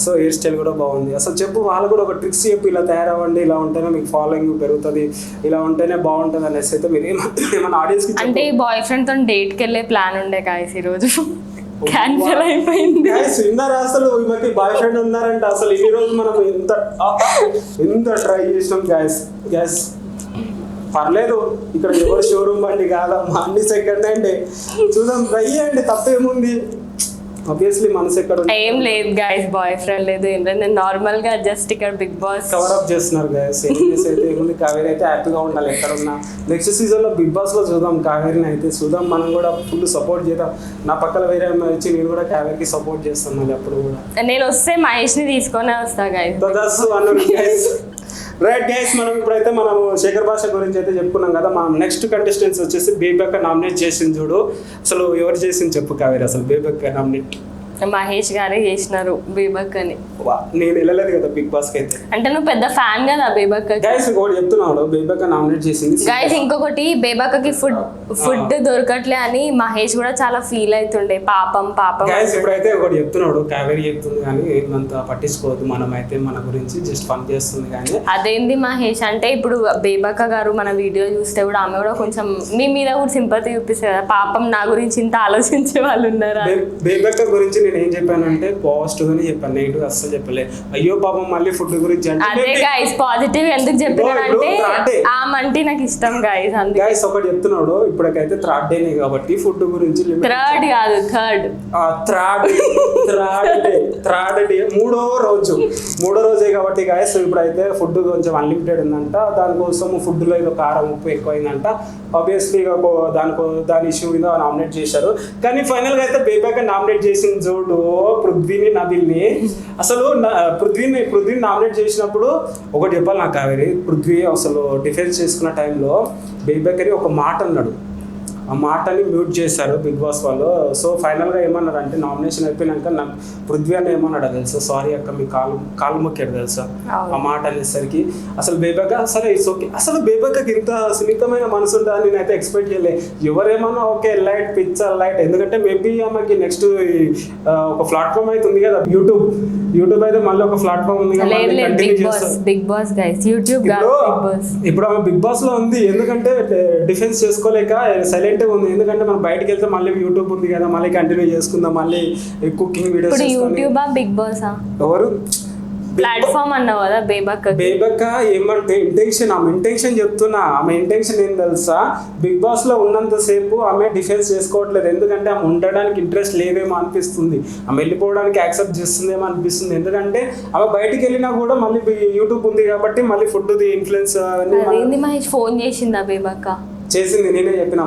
సో హెయిర్ స్టైల్ కూడా బాగుంది. అసలు చెప్పు, వాళ్ళు కూడా ఒక ట్రిక్స్ చెప్పి ఇలా తయారవ్వండి, ఇలా ఉంటేనే మీకు ఫాలోయింగ్ పెరుగుతుంది, ఇలా ఉంటేనే బాగుంటుంది అనేసి అయితే మీరు ఏమన్నా ఆడియన్స్ కి. అంటే బాయ్ ఫ్రెండ్ తో డేట్ కి వెళ్ళే ప్లాన్ ఉండే గాయస్, ఈ రోజు క్యాన్సిల్ అయిపోయింది. విన్నారా అసలు ఈమెకి బాయ్ ఫ్రెండ్ ఉన్నారంటే? అసలు ఈ రోజు మనం ఎంత ట్రై చేసినాం గ్యాస్. పర్లేదు, ఇక్కడ ఎవరు షోరూమ్ బండి కాదమ్మా, అన్ని సెకండ్ హ్యాండ్. చూద్దాం, ట్రై చేయండి, తప్పేముంది. ఆబ్వియస్లీ మనసు ఎక్కడ ఏం లేదు గైస్, బాయ్ ఫ్రెండ్ లేదు ఏం లేదు, నేను నార్మల్ గా జస్ట్ ఇక్కడ బిగ్ బాస్ కవర్ అప్ చేస్తున్నారు గైస్. అయితే ఏముంది, కావేరి అయితే హ్యాపీగా ఉండాలి ఎక్కడ ఉన్నా. నెక్స్ట్ సీజన్ లో బిగ్ బాస్ లో చూద్దాం కావేరిని అయితే, చూద్దాం మనం కూడా ఫుల్ సపోర్ట్ చేద్దాం. నా పక్కన వేరే అమ్మాయి వచ్చి నేను కూడా కావేరికి సపోర్ట్ చేస్తాను. మళ్ళీ అప్పుడు కూడా నేను వస్తే మహేష్ ని తీసుకొనే వస్తా గైస్. రైట్ గైస్, మనం ఇప్పుడైతే మనం శేఖర్ భాష గురించి అయితే చెప్పుకున్నాం కదా. మనం నెక్స్ట్ కంటెస్టెంట్స్ వచ్చేసి బేబక్క నామినేట్ చేసింది చూడు. అసలు ఎవరు చేసింది చెప్పు కావేరి, అసలు బేబక్క నామినేట్ మహేష్ గారే చేసినారు బేబక్ అని. నేను వెళ్ళలేదు కదా బిగ్ బాస్ కి అయితే. అంటే నువ్వు పెద్ద ఫ్యాన్ కదా బేబక్. గైస్ ఇంకొకటి చెప్తున్నాడు, బేబక్క నామినేట్ చేసింది. గైస్ ఇంకొకటి, బేబక్కకి ఫుడ్ దొరకట్లే అని మహేష్ కూడా చాలా ఫీల్ అవుతుండే, పాపం. గైస్ ఇప్పుడైతే ఒకటి చెప్తున్నాడు, కావేరి చెప్తుంది కానీ ఏమంత పట్టించుకోవద్దు, మనం అయితే మన గురించి జస్ట్ ఫన్ చేస్తుంది కానీ. అదేంది మహేష్ అంటే, ఇప్పుడు బేబక్క గారు మన వీడియో చూస్తే కూడా ఆమె కూడా కొంచెం మీ మీద కూడా సింపతి చూపిస్తుంది కదా, పాపం నా గురించి ఇంత ఆలోచించే వాళ్ళు ఉన్నారా. బేబక్క గురించి నేను ఏం చెప్పానంటే పాజిటివ్ గానే చెప్పాను, నెగిటివ్ అస్సలు చెప్పలే. అయ్యో పాపం మళ్ళీ ఫుడ్ గురించి అంటే. అదే గైస్ పాజిటివ్ ఎందుకు చెప్పినానంటే ఆమంటే నాకు ఇష్టం గైస్. అందుకే గైస్ ఒకటి చెప్తున్నాడు, ఇప్పటికైతే థర్డ్ డేనే కాబట్టి ఫుడ్ గురించి థర్డ్ కాదు థర్డ్ థర్డ్ డే మూడో రోజే కాబట్టి గాయస్ ఇప్పుడైతే ఫుడ్ కొంచెం అన్లిమిటెడ్ ఉందంట, దానికోసం ఫుడ్లో ఏదో కారం ఉప్పు ఎక్కువైందంట. ఆబ్వియస్లీ దాని ఇష్యూ మీద నామినేట్ చేశారు. కానీ ఫైనల్గా అయితే బేబాక్ నామినేట్ చేసిన చూడు పృథ్వీని నబిల్ని. అసలు పృథ్వీని నామినేట్ చేసినప్పుడు ఒకటి చెప్పాలి నాకు కావేరి, పృథ్వీ అసలు డిఫెన్స్ చేసుకున్న టైంలో బేబాక్ అని ఒక మాట అన్నాడు, ఆ మాటని మ్యూట్ చేశారు బిగ్ బాస్ వాళ్ళు. సో ఫైనల్గా ఏమన్నారు అంటే నామినేషన్ అయిపోయినాక నాకు పృథ్వీ అని ఏమన్నాడు తెలుసా, సారీ అక్క మీ కాలు మొక్కాడు తెలుసా ఆ మాట అనేసరికి. అసలు బేబాక అసలు ఇట్స్ ఓకే, అసలు బేబాకకి ఇంత సున్నితమైన మనసు ఉంటుందని నేనైతే ఎక్స్పెక్ట్ చేయలే. ఎవరేమన్నా ఓకే లైట్ పిక్చర్ లైట్, ఎందుకంటే మేబీ ఆమెకి నెక్స్ట్ ఒక ప్లాట్ఫామ్ అయితే ఉంది కదా యూట్యూబ్ అయితే మళ్ళీ ఒక ప్లాట్ఫామ్ ఉంది కదా, బిగ్ బాస్ గైస్ యూట్యూబ్ ఇప్పుడు ఆమె బిగ్ బాస్ లో ఉంది. ఎందుకంటే డిఫెన్స్ చేసుకోలేక సైలెంట్ ఉంది, ఎందుకంటే మనం బయటకు వెళ్తే మళ్ళీ యూట్యూబ్ ఉంది కదా, మళ్ళీ కంటిన్యూ చేసుకుందాం, మళ్ళీ cooking videos. YouTube Bigg Boss ఎవరు ప్లాట్ఫామ్ అన్నావు కదా బేబక్క ఏమంటే ఆమె ఇంటెన్షన్ చెప్తున్నా. ఆమె ఇంటెన్షన్ ఏం తెలుసా, బిగ్ బాస్ లో ఉన్నంతసేపు ఆమె డిఫెన్స్ చేసుకోవట్లేదు, ఎందుకంటే ఆమె ఉండడానికి ఇంట్రెస్ట్ లేదేమో అనిపిస్తుంది, ఆమె వెళ్ళిపోవడానికి యాక్సెప్ట్ చేస్తుందేమో అనిపిస్తుంది. ఎందుకంటే ఆమె బయటికి వెళ్ళినా కూడా మళ్ళీ యూట్యూబ్ ఉంది కాబట్టి మళ్ళీ ఫుడ్ ఇన్ఫ్లుయెన్స్ మహేష్ ఫోన్ చేసిందా బేబక్క చేసింది, నేనే చెప్పిన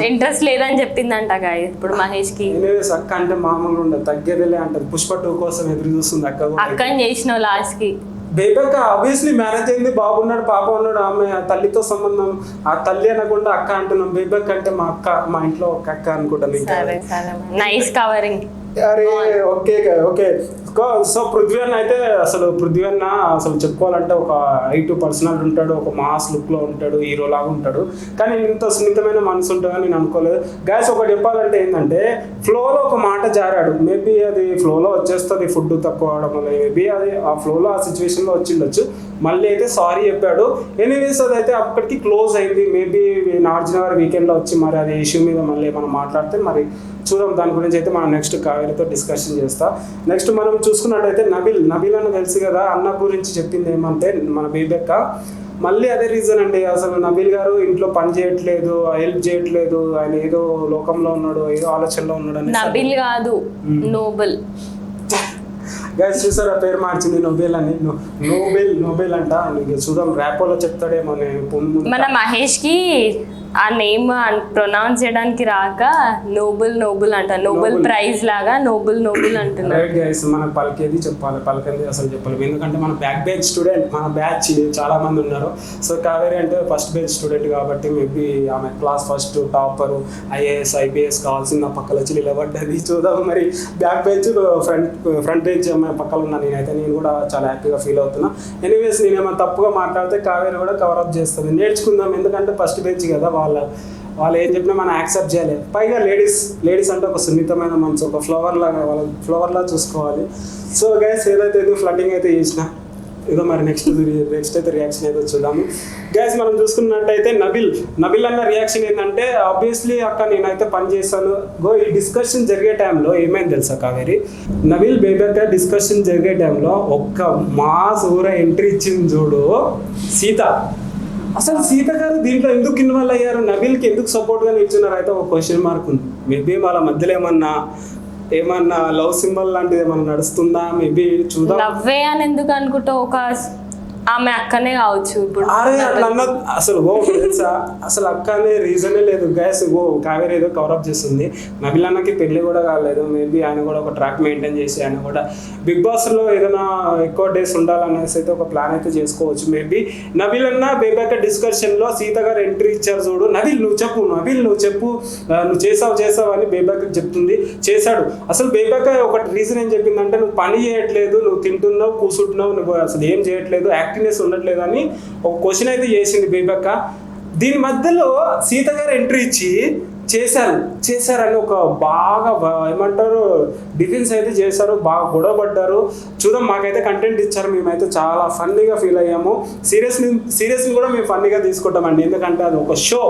ఇంట్రెస్ట్ లేదని చెప్పిందంట ఇప్పుడు మహేష్ కి. అక్క అంటే మామూలుగా ఉండదు, తగ్గేదిలే అంటది. పుష్ప 2 కోసం ఎదురు చూస్తుంది అక్కని చేసినావు లాస్ట్ కి. బేబక్క ఆబ్వియస్లీ మ్యారేజ్ అయింది, బాబున్నాడు పాప ఉన్నాడు, ఆమె తల్లితో సంబంధం, ఆ తల్లి అనకుండా అక్క అంటున్నాం. బేబక్క అంటే మా అక్క, మా ఇంట్లో ఒక అక్క అనుకుంటాను. Nice covering. అరే ఓకే. సో పృథ్వీ అన్న అయితే అసలు చెప్పుకోవాలంటే ఒక హైట్ పర్సనల్ ఉంటాడు, ఒక మాస్ లుక్ లో ఉంటాడు, హీరో లాగా ఉంటాడు. కానీ ఇంత సున్నితమైన మనసు ఉంటుందని నేను అనుకోలేదు. గ్యాస్ ఒకటి చెప్పాలంటే ఏంటంటే ఫ్లోలో ఒక మాట జారాడు, మేబీ అది ఫ్లోలో వచ్చేస్తుంది ఫుడ్ తక్కువ అవడం వల్ల, మేబీ అది ఆ ఫ్లోలో ఆ సిచ్యువేషన్లో వచ్చిండొచ్చు. మళ్ళీ అయితే సారీ చెప్పాడు. ఎనీవేస్ అదైతే అప్పటికి క్లోజ్ అయింది. మేబీ నార్జనవరి వీకెండ్లో వచ్చి మరి అది ఇష్యూ మీద మళ్ళీ మనం మాట్లాడితే మరి చూద్దాం. దాని గురించి అయితే మనం నెక్స్ట్ కావేరితో డిస్కషన్ చేస్తా. నెక్స్ట్ మనం చూసుకున్నట్టయితే నబిల్ అని తెలుసు కదా, అన్న గురించి చెప్పింది ఏమంటే మన బేబక్క మళ్ళీ అదే రీజన్ అండి. అసలు నబిల్ గారు ఇంట్లో పని చేయట్లేదు, హెల్ప్ చేయట్లేదు, ఆయన ఏదో లోకంలో ఉన్నాడు, ఏదో ఆలోచనలో ఉన్నాడు అని. నబిల్ కాదు నోబెల్ గైస్ చూసారా పేరు మార్చింది నోబెల్ అని, నోబెల్ అంట. చూద్దాం ర్యాపోలో చెప్తాడేమో. మన మహేష్ కి ఆ నేమ్ ప్రొనౌన్స్ చేయడానికి రాక నోబెల్ అంట, నోబెల్ ప్రైజ్ లాగా నోబెల్ అంటున్నారు. మనకు పలికేది చెప్పాలి, పలికేది అసలు చెప్పాలి. ఎందుకంటే మన బ్యాచ్ స్టూడెంట్, మన బ్యాచ్ చాలా మంది ఉన్నారు. సో కావేరి అంటే ఫస్ట్ బెంచ్ స్టూడెంట్ కాబట్టి మేబీ ఆమె class first topper, IAS IPS కావాల్సిన పక్కన వచ్చి నిలబడ్డది. చూద్దాం మరి బ్యాక్ బెంచ్ ఫ్రంట్ బెంచ్ అమ్మాయి పక్కన ఉన్నా నేను కూడా చాలా హ్యాపీగా ఫీల్ అవుతున్నా. ఎనీవేస్ నేనేమైనా తప్పుగా మాట్లాడితే కావేరి కూడా కవరప్ చేస్తుంది. నేర్చుకుందాం, ఎందుకంటే ఫస్ట్ బెంచ్ కదా, వాళ్ళు ఏం చెప్పినా మనం యాక్సెప్ట్ చేయాలి. పైగా లేడీస్ అంటే ఒక సున్నితమైన మనసు, ఒక ఫ్లవర్లా చూసుకోవాలి. సో గైస్ ఏదైతే ఫ్లడ్డింగ్ అయితే చేసిన ఏదో మరి నెక్స్ట్ అయితే రియాక్షన్ అయితే చూద్దాము. గైస్ మనం చూసుకున్నట్టయితే నబిల్ అన్న రియాక్షన్ ఏంటంటే, ఆబ్వియస్లీ అక్క నేనైతే పని చేస్తాను. ఈ డిస్కషన్ జరిగే టైంలో ఏమైంది తెలుసా కావేరి, నబిల్ బేబక్క డిస్కషన్ జరిగే టైంలో ఒక్క మాస్ ఊర ఎంట్రీ ఇచ్చింది చూడు సీత. అసలు సీత గారు దీంట్లో ఎందుకు ఇన్వాల్వ్ అయ్యారు, నబిల్కి ఎందుకు సపోర్ట్గా నిల్చున్నారు అయితే ఒక క్వశ్చన్ మార్క్ ఉంది. మేబీ వాళ్ళ మధ్యలో ఏమన్నా లవ్ సింబల్ లాంటిది ఏమన్నా నడుస్తుందా, మేబీ చూద్దాం. లవ్వే అని ఎందుకు అనుకుంటా, ఒక ఆమె అక్కనే కావచ్చు ఇప్పుడు. అసలు అక్క అనే రీజనే లేదు గ్యాస్. కావేరి ఏదో కవరప్ చేస్తుంది. నబిల్ అన్నకి పెళ్లి కూడా కాలేదు, మేబీ ఆయన కూడా ఒక ట్రాక్ మెయింటైన్ చేసి ఆయన కూడా బిగ్ బాస్ లో ఏదైనా ఎక్కువ డేస్ ఉండాలనేసి అయితే ఒక ప్లాన్ అయితే చేసుకోవచ్చు. మేబీ నబిల్ అన్న బేబక్క డిస్కషన్ లో సీత గారు ఎంట్రీ ఇచ్చారు చూడు, నబిల్ నువ్వు చెప్పు నువ్వు చేసావు అని బేబక్క చెప్తుంది. చేశాడు. అసలు బేబక్క ఒక రీజన్ ఏం చెప్పిందంటే, నువ్వు పని చేయట్లేదు, నువ్వు తింటున్నావు, కూర్చుంటున్నావు, నువ్వు అసలు ఏం చేయట్లేదు, యాక్టివ్నెస్ ఉండట్లేదు అని ఒక క్వశ్చన్ అయితే చేసింది బేబక్క. దీని మధ్యలో సీత గారు ఎంట్రీ ఇచ్చి చేశారని ఒక బాగా ఏమంటారు డిఫెన్స్ అయితే చేశారు, బాగా గొడవపడ్డారు. చూద్దాం, మాకైతే కంటెంట్ ఇచ్చారు, మేమైతే చాలా ఫన్నీగా ఫీల్ అయ్యాము. సీరియస్ని కూడా మేము ఫన్నీగా తీసుకుంటామండి, ఎందుకంటే అది ఒక షో.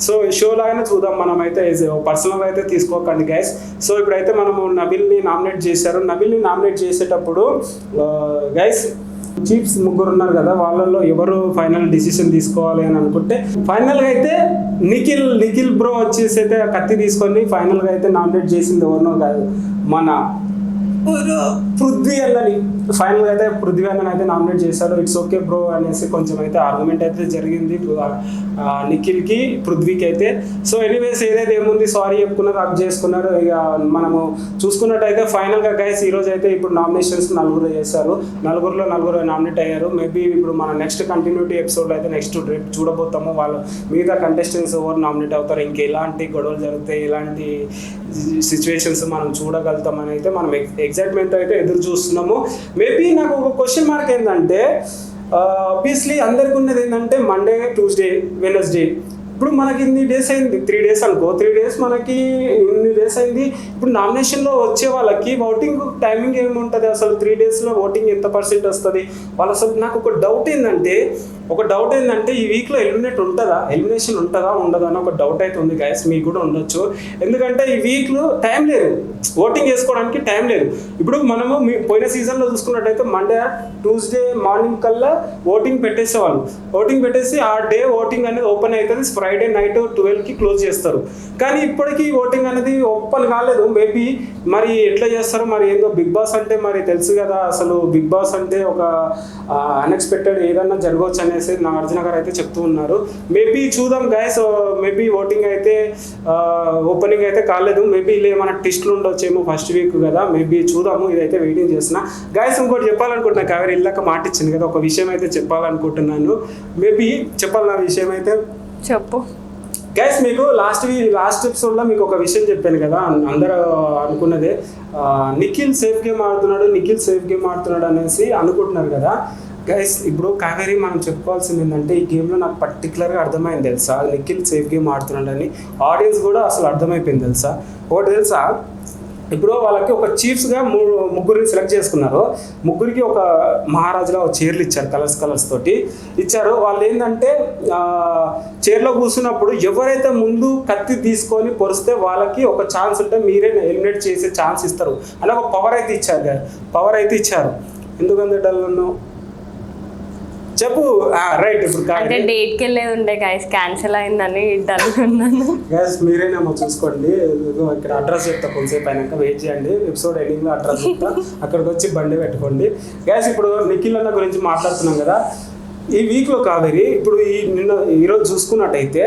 సో షో లాగానే చూద్దాం, మనమైతే పర్సనల్గా అయితే తీసుకోకండి గైస్. సో ఇప్పుడైతే మనము నబిల్ని నామినేట్ చేశారు. నబిల్ని నామినేట్ చేసేటప్పుడు గైస్ చీఫ్స్ 3 ఉన్నారు కదా, వాళ్ళల్లో ఎవరు ఫైనల్ డిసిషన్ తీసుకోవాలి అని అనుకుంటే ఫైనల్గా అయితే నిఖిల్ బ్రో వచ్చేసి అయితే కత్తి తీసుకొని ఫైనల్గా అయితే నామినేట్ చేసింది ఎవరినో కాదు, మన పృథ్వీ అన్నని ఫైనల్గా అయితే పృథ్వీ అన్నని అయితే నామినేట్ చేశారు. ఇట్స్ ఓకే బ్రో అనేసి కొంచెం అయితే ఆర్గ్యుమెంట్ అయితే జరిగింది నిఖిల్కి పృథ్వీకి అయితే. సో ఎనీవేస్ ఏదైతే ఏముంది సారీ చెప్పుకున్నారు, అప్ చేసుకున్నారు. ఇక మనము చూసుకున్నట్టయితే ఫైనల్గా గైస్ ఈరోజు అయితే ఇప్పుడు నామినేషన్స్ నలుగురు చేశారు. నలుగురు నామినేట్ అయ్యారు. మేబీ ఇప్పుడు మన నెక్స్ట్ కంటిన్యూటీ ఎపిసోడ్లో అయితే నెక్స్ట్ రేపు చూడబోతాము వాళ్ళు మిగతా కంటెస్టెంట్స్ ఎవరు నామినేట్ అవుతారు, ఇంకెలాంటి గొడవలు జరుగుతాయి, ఎలాంటి సిచ్యువేషన్స్ మనం చూడగలుగుతామని అయితే మనం ఎగ్జైట్మెంట్ అయితే ఎదురు చూస్తున్నాము. మేబీ నాకు ఒక క్వశ్చన్ మార్క్ ఏంటంటే ఆబ్వియస్లీ అందరికి ఉన్నది ఏంటంటే మండే, ట్యూస్డే, వెనస్డే. ఇప్పుడు మనకి ఇన్ని డేస్ అయింది, 3 days అనుకో, 3 days మనకి ఇన్ని డేస్ అయింది. ఇప్పుడు నామినేషన్లో వచ్చే వాళ్ళకి ఓటింగ్ టైమింగ్ ఏముంటుంది అసలు? 3 daysలో ఓటింగ్ ఎంత % వస్తుంది వాళ్ళు? అసలు నాకు ఒక డౌట్ ఏంటంటే ఈ వీక్లో ఎలిమినేషన్ ఉంటుందా ఉండదా అని ఒక డౌట్ అయితే ఉంది గైస్. మీకు కూడా ఉండొచ్చు. ఎందుకంటే ఈ వీక్లో టైం లేదు, ఓటింగ్ చేసుకోవడానికి టైం లేదు. ఇప్పుడు మనము పోయిన సీజన్లో చూసుకున్నట్టయితే మండే, ట్యూస్డే మార్నింగ్ కల్లా ఓటింగ్ పెట్టేసేవాళ్ళు. ఓటింగ్ పెట్టేసి ఆ డే ఓటింగ్ అనేది ఓపెన్ అవుతుంది, ఫ్రైడే నైట్ 12కి క్లోజ్ చేస్తారు. కానీ ఇప్పటికీ ఓటింగ్ అనేది ఓపెన్ కాలేదు. మేబీ మరి ఎట్లా చేస్తారో మరి ఏందో. బిగ్ బాస్ అంటే మరి తెలుసు కదా, అసలు బిగ్ బాస్ అంటే ఒక అన్ఎక్స్పెక్టెడ్ ఏదన్నా జరగవచ్చు అనేసి నాగార్జున గారు అయితే చెప్తూ ఉన్నారు. మేబీ చూద్దాం గైస్. మేబీ ఓటింగ్ అయితే ఓపెనింగ్ అయితే కాలేదు. మేబీ ఇలా ఏమైనా ట్విస్ట్లు ఉండొచ్చేమో, ఫస్ట్ వీక్ కదా, మేబీ చూద్దాము. ఇదైతే వెయిటింగ్ చేస్తున్నా గైస్. ఇంకోటి చెప్పాలనుకుంటున్నా, కావేరి ఇళ్ళక మాట ఇచ్చింది కదా, ఒక విషయం అయితే చెప్పాలనుకుంటున్నాను. మేబీ చెప్పాలి ఆ విషయం అయితే. చెప్పు గైస్. మీకు లాస్ట్ ఎపిసోడ్లో మీకు ఒక విషయం చెప్పాను కదా, అందరూ అనుకున్నదే నిఖిల్ సేఫ్ గేమ్ ఆడుతున్నాడు అనేసి అనుకుంటున్నారు కదా గైస్. ఇప్పుడు కావేరి మనం చెప్పుకోవాల్సింది ఏంటంటే ఈ గేమ్లో నాకు పర్టికులర్గా అర్థమైంది తెలుసా, నిఖిల్ సేఫ్ గేమ్ ఆడుతున్నాడని. ఆడియన్స్ కూడా అసలు అర్థమైపోయింది తెలుసా. ఒకటి తెలుసా, ఇప్పుడు వాళ్ళకి ఒక చీఫ్స్గా ముగ్గురిని సెలెక్ట్ చేసుకున్నారు. ముగ్గురికి ఒక మహారాజుగా ఒక చైర్లు ఇచ్చారు, కలర్స్ తోటి ఇచ్చారు. వాళ్ళు ఏంటంటే చైర్లో కూర్చున్నప్పుడు ఎవరైతే ముందు కత్తి తీసుకొని పొరిస్తే వాళ్ళకి ఒక ఛాన్స్ ఉంటే మీరే ఎలిమినేట్ చేసే ఛాన్స్ ఇస్తారు అని ఒక పవర్ అయితే ఇచ్చారు. ఎందుకంటే డల్ ఉన్నావు చెప్పు. రైట్. ఇప్పుడు అంటే డేట్కి వెళ్ళేది ఉండే గైస్, క్యాన్సిల్ అయిందని డల్గున్నాను. గైస్ మీరేనేమో చూసుకోండి. ఇక్కడ అడ్రస్ చెప్తా, కొంతసేపు అయినాక వెయిట్ చేయండి. ఎపిసోడ్ ఎండింగ్లో అడ్రస్ చెప్తా, అక్కడికి వచ్చి బండి పెట్టుకోండి గైస్. ఇప్పుడు నిఖిల్ అన్న గురించి మాట్లాడుతున్నాం కదా, ఈ వీక్లో కావేరి ఇప్పుడు ఈరోజు చూసుకున్నట్టయితే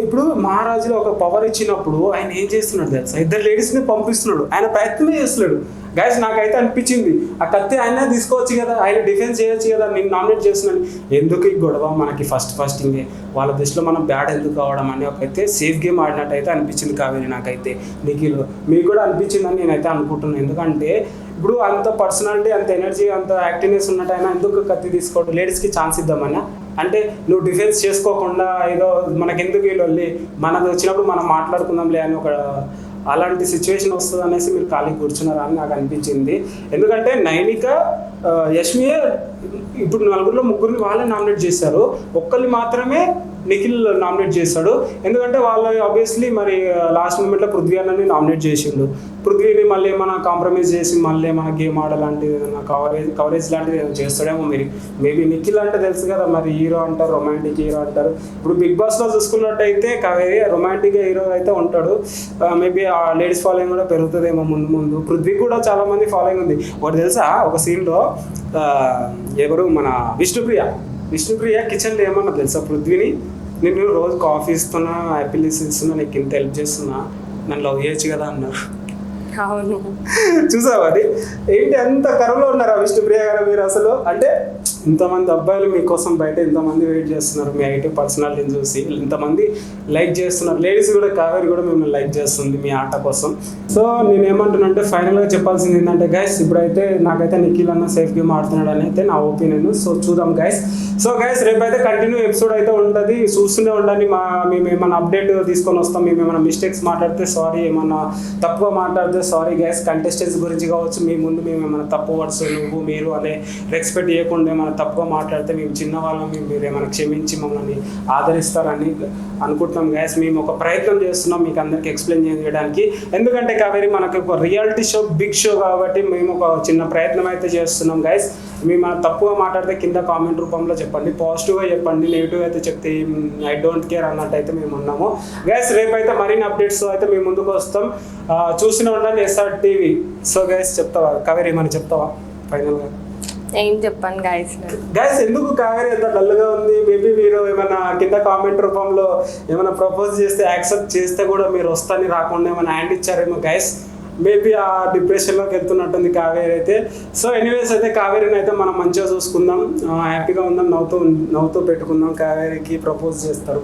ఇప్పుడు మహారాజులో ఒక పవర్ ఇచ్చినప్పుడు ఆయన ఏం చేస్తున్నాడు తెలుసా, 2 లేడీస్ని పంపిస్తున్నాడు. ఆయన ప్రయత్నమే చేస్తున్నాడు గైస్. నాకైతే అనిపించింది ఆ కత్తి ఆయన తీసుకోవచ్చు కదా, ఆయన డిఫెన్స్ చేయొచ్చు కదా, నేను నామినేట్ చేస్తున్నాను. ఎందుకు ఈ గొడవ మనకి ఫస్టింగే వాళ్ళ దృష్టిలో మనం బ్యాడ్ ఎందుకు కావడం అని ఒకైతే సేఫ్ గేమ్ ఆడినట్టు అయితే అనిపించింది కావేరి నాకైతే. నిఖిల్ మీకు కూడా అనిపించిందని నేనైతే అనుకుంటున్నాను. ఎందుకంటే ఇప్పుడు అంత పర్సనాలిటీ, అంత ఎనర్జీ, అంత యాక్టివ్నెస్ ఉన్నట్టు ఆయన ఎందుకు కత్తి తీసుకోవడం, లేడీస్కి ఛాన్స్ ఇద్దామన్నా. అంటే నువ్వు డిఫెన్స్ చేసుకోకుండా ఏదో మనకెందుకు వీళ్ళు మనది వచ్చినప్పుడు మనం మాట్లాడుకుందాంలే అని ఒక అలాంటి సిచ్యువేషన్ వస్తుంది అనేసి మీరు ఖాళీ కూర్చున్నారని నాకు అనిపించింది. ఎందుకంటే నైనిక, యష్మియే ఇప్పుడు నలుగురిలో ముగ్గురిని వాళ్ళే నామినేట్ చేశారు, ఒక్కరిని మాత్రమే నిఖిల్ నామినేట్ చేశాడు. ఎందుకంటే వాళ్ళు ఆబ్వియస్లీ మరి లాస్ట్ మూమెంట్లో పృథ్వీ అన్నని నామినేట్ చేసిండు. పృథ్వీని మళ్ళీ ఏమైనా కాంప్రమైజ్ చేసి మళ్ళీ ఏమైనా గేమ్ ఆడలాంటిది ఏదైనా కవరేజ్ లాంటిది ఏమైనా చేస్తాడేమో. మేబీ నిఖిల్ అంటే తెలుసు కదా, మరి హీరో అంటారు, రొమాంటిక్ హీరో అంటారు. ఇప్పుడు బిగ్ బాస్లో చూసుకున్నట్టయితే కావేరి రొమాంటిక్ హీరో అయితే ఉంటాడు. మేబీ ఆ లేడీస్ ఫాలోయింగ్ కూడా పెరుగుతుందేమో ముందు. పృథ్వీ కూడా చాలా మంది ఫాలోయింగ్ ఉంది. ఒకటి తెలుసా, ఒక సీన్లో ఎవరు మన విష్ణుప్రియ కిచెన్లో ఏమన్నా తెలుసా పృథ్వీని, నేను రోజు కాఫీ ఇస్తున్నా, యాపిల్ ఇస్తున్నా, నీకు ఇంత హెల్ప్ చేస్తున్నా, నన్ను లవ్ చేయొచ్చు కదా అన్నారు. అవును చూసావా అది ఏంటి, అంత కరువులో ఉన్నారా విష్ణుప్రియ గారు మీరు అసలు? అంటే ఇంతమంది అబ్బాయిలు మీకోసం బయట ఇంతమంది వెయిట్ చేస్తున్నారు, మీ ఐటీ పర్సనాలిటీని చూసి ఇంతమంది లైక్ చేస్తున్నారు. లేడీస్ కూడా, కావేరి కూడా మిమ్మల్ని లైక్ చేస్తుంది మీ ఆట కోసం. సో నేను ఏమంటున్నా అంటే ఫైనల్గా చెప్పాల్సింది ఏంటంటే గైస్, ఇప్పుడైతే నాకైతే నిఖిల్ అన్న సేఫ్ గేమ్ ఆడుతున్నాడు అని అయితే నా ఒపీనియన్. సో చూద్దాం గైస్. సో గైస్ రేపైతే కంటిన్యూ ఎపిసోడ్ అయితే ఉంటుంది, చూస్తూనే ఉండండి. మేము ఏమైనా అప్డేట్ తీసుకొని వస్తాం. మేము ఏమైనా మిస్టేక్స్ మాట్లాడితే సారీ, ఏమన్నా తప్పుగా మాట్లాడితే సారీ గైస్. కంటెస్టెంట్స్ గురించి కావచ్చు, మీ ముందు మేము ఏమైనా తప్పు వర్డ్స్ నువ్వు మీరు అనే రెస్పెక్ట్ చేయకుండా ఏమైనా ఏమైనా తప్పుగా మాట్లాడితే మేము చిన్నవాళ్ళం, మీరు ఏమైనా క్షమించి మమ్మల్ని ఆదరిస్తారని అనుకుంటున్నాం గైస్. మేము ఒక ప్రయత్నం చేస్తున్నాం మీకు అందరికి ఎక్స్ప్లెయిన్ చేయడానికి. ఎందుకంటే కావేరి మనకి ఒక రియాలిటీ షో, బిగ్ షో కాబట్టి మేము ఒక చిన్న ప్రయత్నం అయితే చేస్తున్నాం గైస్. మేము తప్పుగా మాట్లాడితే కింద కామెంట్ రూపంలో చెప్పండి, పాజిటివ్గా చెప్పండి, నెగిటివ్ అయితే చెప్తే ఐ డోంట్ కేర్ అన్నట్టు అయితే మేము ఉన్నాము గైస్. రేపైతే మరిన్ని అప్డేట్స్ అయితే మేము ముందుకు వస్తాం. చూస్తూనే ఉండండి SR టీవీ. సో గైస్ చెప్తావా కావేరి, ఏమైనా చెప్తావా ఫైనల్గా? ఏం చెప్పాను గైస్? గైస్ ఎందుకు కావేరి ఎంత డల్గా ఉంది? మేబీ మీరు ఏమైనా కింద కామెంట్ రూపంలో ఏమైనా ప్రపోజ్ చేస్తే, యాక్సెప్ట్ చేస్తే కూడా మీరు వస్తాని రాకుండా ఏమైనా హ్యాండ్ ఇచ్చారేమో గైస్. మేబీ ఆ డిప్రెషన్లోకి వెళ్తున్నట్టుంది కావేరి అయితే. సో ఎనీవేస్ అయితే కావేరిని అయితే మనం మంచిగా చూసుకుందాం, హ్యాపీగా ఉందాం, నవ్వుతూ పెట్టుకుందాం. కావేరికి ప్రపోజ్ చేస్తారు.